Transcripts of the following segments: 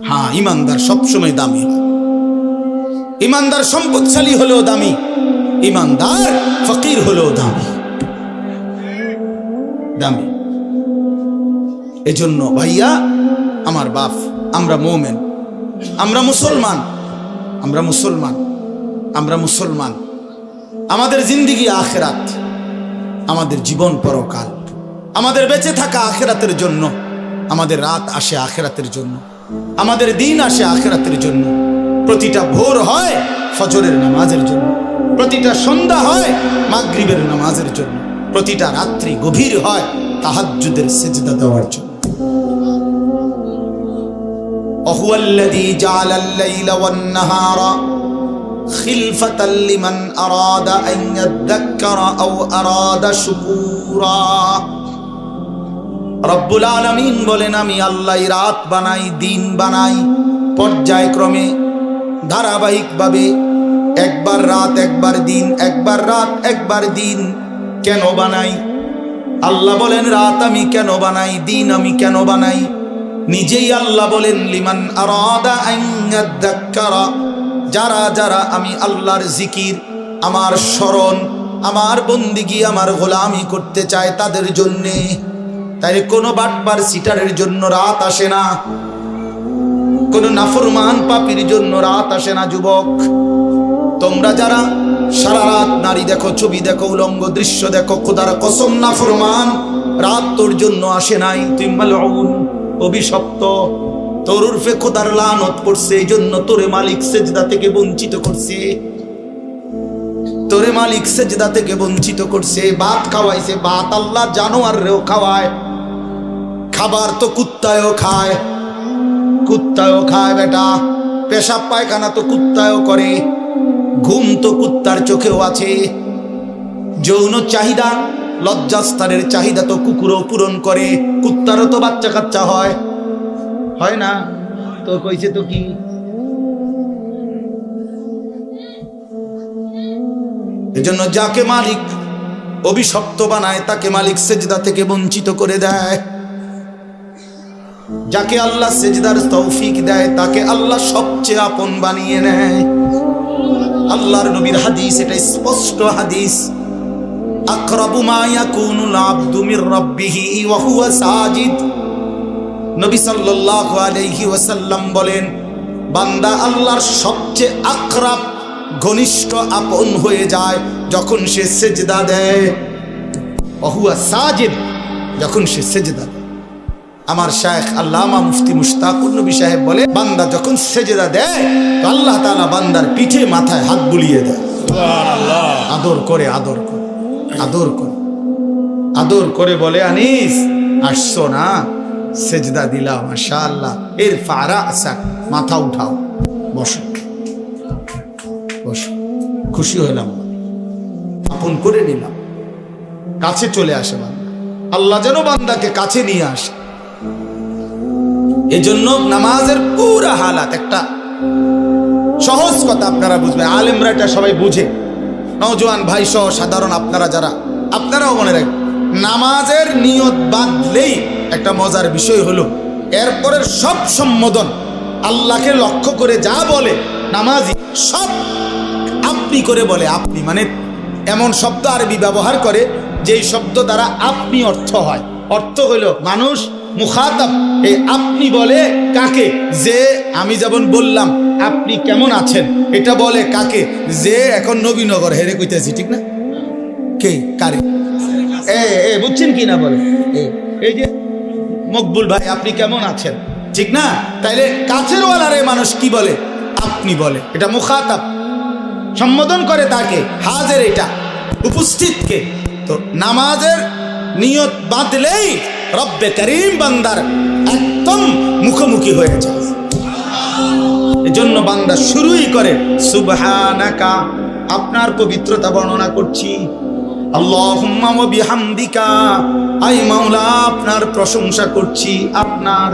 হ্যাঁ, ইমানদার সবসময় দামি। ইমানদার সম্পদশালী হলেও দামি, ইমানদার ফকির হলেও দামি দামি। এজন্য ভাইয়া আমার বাপ, আমরা মুমিন, আমরা মুসলমান, আমরা মুসলমান, আমরা মুসলমান। আমাদের জিন্দেগি আখিরাত, আমাদের জীবন পরকাল, আমাদের বেঁচে থাকা আখিরাতের জন্য, আমাদের রাত আসে আখিরাতের জন্য, আমাদের দিন আসে আখিরাতের জন্য। প্রতিটা ভোর হয় ফজরের নামাজের জন্য, প্রতিটা সন্ধ্যা হয় মাগরিবের নামাজের জন্য, প্রতিটা রাত্রি গভীর হয় তাহাজ্জুদের সিজদা দেওয়ার জন্য। ওয়াহুয়াল্লাযী জাআলাল লাইলা ওয়ান নাহারা খিলফাতাল লিমান আরাদা আন ইয়াযাক্কারা আও আরাদা শুকুরা। রব্বুল আলামিন বলেন, আমি আল্লাহ রাত বানাই, দিন বানাই, পর্যায়ক্রমে ধারাবাহিকভাবে, একবার রাত একবার দিন, একবার রাত একবার দিন। কেন বানাই? আল্লাহ বলেন রাত আমি কেন বানাই, দিন আমি কেন বানাই? নিজেই আল্লাহ বলেন লিমান আরাদা আন ইয়াযাক্কারা, যারা যারা আমি আল্লাহর জিকির, আমার স্মরণ, আমার বন্দিগি, আমার গোলামি করতে চায় তাদের জন্যে। তাই কোনো বাটপার সিটারের জন্য রাত আসে না, কোনো নাফরমান পাপীর জন্য রাত আসে না। যুবক, তোমরা যারা সারা রাত নারী দেখো, ছবি দেখো, উলঙ্গ দৃশ্য দেখো, খোদার কসম নাফরমান, রাত তোর জন্য আসে নাই। তুই মালউন, অভিশপ্ত, তোর উরফে খোদার লানত পড়ছে, এই জন্য তোরে মালিক সেজদা থেকে বঞ্চিত করছে, তোরে মালিক সেজদা থেকে বঞ্চিত করছে। ভাত খাওয়াইছে, ভাত আল্লাহ জানোয়ারেও খাওয়ায়, খাবার তো কুত্তায়ও খায়, কুত্তায়ও খায় বেটা, পেশাব পায়খানা তো কুত্তায়ও করে, ঘুম তো কুত্তার চোখেও আছে, যৌন চাহিদা, লজ্জাস্থানের চাহিদা তো কুকুরও পূরণ করে, কুত্তারও তো বাচ্চা কাচ্চা হয়, হয় না? তো কইছে তো কি, এজন্য যাকে মালিক অভিশপ্ত বানায় তাকে মালিক সেজদা থেকে বঞ্চিত করে দেয়। যাকে আল্লাহ সেজদার তৌফিক দেয় তাকে আল্লাহ সবচেয়ে আপন বানিয়ে নেয়। আল্লাহর নবীর হাদিস, এটা স্পষ্ট হাদিস, আকরাবু মা ইয়াকুনুল আবদু মির রাব্বিহি ওয়া হুয়া সাজিদ। নবী সাল্লাল্লাহু আলাইহি ওয়াসাল্লাম বলেন, বান্দা আল্লাহর সবচেয়ে আকরাব, ঘনিষ্ঠ, আপন হয়ে যায় যখন সে সেজদা দেয়। ওয়া হুয়া সাজিদ, যখন সে সেজদা দেয়। আমার শায়েখ আল্লামা মুফতি মুশতাকুর নবী সাহেব বলে, বান্দা যখন সেজদা দেয় তো আল্লাহ তাআলা বান্দার পিঠে মাথায় হাত বুলিয়ে দেয়, সুবহানাল্লাহ, আদর করে, আদর করে, আদর করে, আদর করে বলে, আনিস আসছো না, সেজদা দিলাম, মাশাআল্লাহ, ইরফা রাসাক, মাথা উঠাও, বসো, বসো, খুশি হলাম, আপন করে নিলাম, কাছে চলে আসে বান্দা। আল্লাহ যেন বান্দাকে কাছে নিয়ে আসে। এজন্য নামাজের পুরো হালাত, একটা সহজ কথা আপনারা বুঝবেন, আলেমরা এটা সবাই বুঝে, নওজোয়ান ভাই সহ সাধারণ আপনারা যারা, আপনারাও মনে রাখবেন, নামাজের নিয়ত বাঁধলেই একটা মজার বিষয় হলো এরপরের সব সম্বোধন আল্লাহকে লক্ষ্য করে যা বলে নামাজি, সব আপনি করে বলে। আপনি মানে এমন শব্দ আরবি ব্যবহার করে যেই শব্দ দ্বারা আপনি অর্থ হয়। অর্থ হইল মানুষ মুখাতাব, এই আপনি বলে কাকে? যে আমি যেমন বললাম আপনি কেমন আছেন, এটা বলে কাকে? যে এখন নবীনগর হেরে কইতেছি, ঠিক না? কে কারে? বুঝছেন কি না? বলে এই যে মকবুল ভাই আপনি কেমন আছেন, ঠিক না? তাইলে কাছের ওয়ালারে মানুষ কি বলে? আপনি বলে। এটা মুখাতাব, সম্বোধন করে তাকে, হাজের, এটা উপস্থিতকে। তো নামাজের নিয়ত বাঁধলেই রব্বে করিম বান্দার একদম মুখোমুখি হয়ে যায়। এজন্য বান্দা শুরুই করে সুবহানাকা, আপনার পবিত্রতা বর্ণনা করছি, আল্লাহুম্মা ওয়া বিহামদিকা, আই মাওলা আপনার প্রশংসা করছি, আপনার,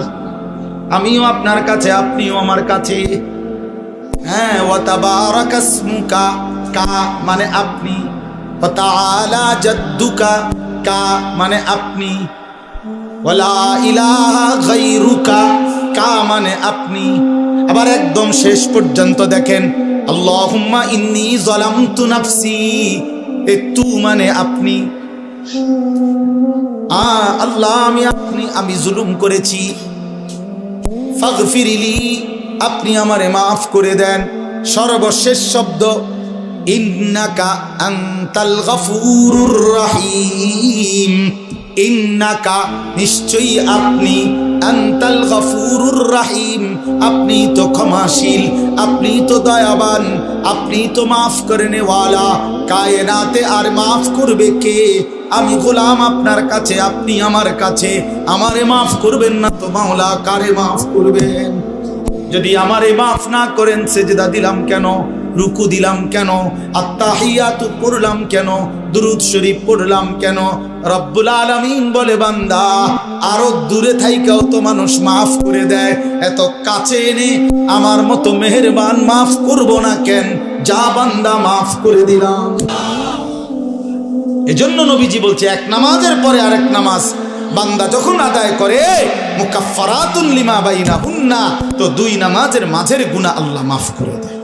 আমিও আপনার কাছে, আপনিও আমার কাছে। হ্যাঁ, ওয়া তাবারাকা ইসমুকা, কা মানে আপনি, ওয়া তাআলা জাদ্দুকা, কা মানে আপনি, ওয়া লা ইলাহা গায়রুকা, কা মানে আপনি। আবার একদম শেষ পর্যন্ত দেখেন, আল্লাহুম্মা ইন্নী যালামতু নাফসি, এ তু মানে আপনি। আল্লাহ আমি জুলুম করেছি, ফাগফিরলি, আপনি আমারে মাফ করে দেন। সর্বশেষ শব্দ ইন্নাকা আনতাল গফুরুর রহিম, ইন্নাকা নিশ্চয়ই আপনি, আনতাল গফুরুর রহিম আপনি তো ক্ষমাশীল, আপনি তো দয়াবান, আপনি তো মাফ করে নেওয়ালা। কায়নাতে আর মাফ করবে কে? আমি গোলাম আপনার কাছে, আপনি আমার কাছে, আমারে মাফ করবেন না তো মাওলা কারে মাফ করবেন? যদি আমারে মাফ না করেন, সেজদা দিলাম কেন, রুকু দিলাম কেন, আত্তাহিয়াতু পড়লাম কেন, দুরূদ শরীফ পড়লাম কেন? রব্বুল আলামিন বলে, বান্দা আরো দূরে থাইকাও তো মানুষ মাফ করে দেয়, এত কাছে এনে আমার মতো মেহেরবান মাফ করব না কেন? যা বান্দা মাফ করে দিলাম। এজন্য নবীজি বলছে, এক নামাজের পরে আরেক নামাজ বান্দা যখন আদায় করে, মুকাফফারাতুন লিমা বাইনাহুন্না, তো দুই নামাজের মাঝের গুনাহ আল্লাহ মাফ করে দেয়।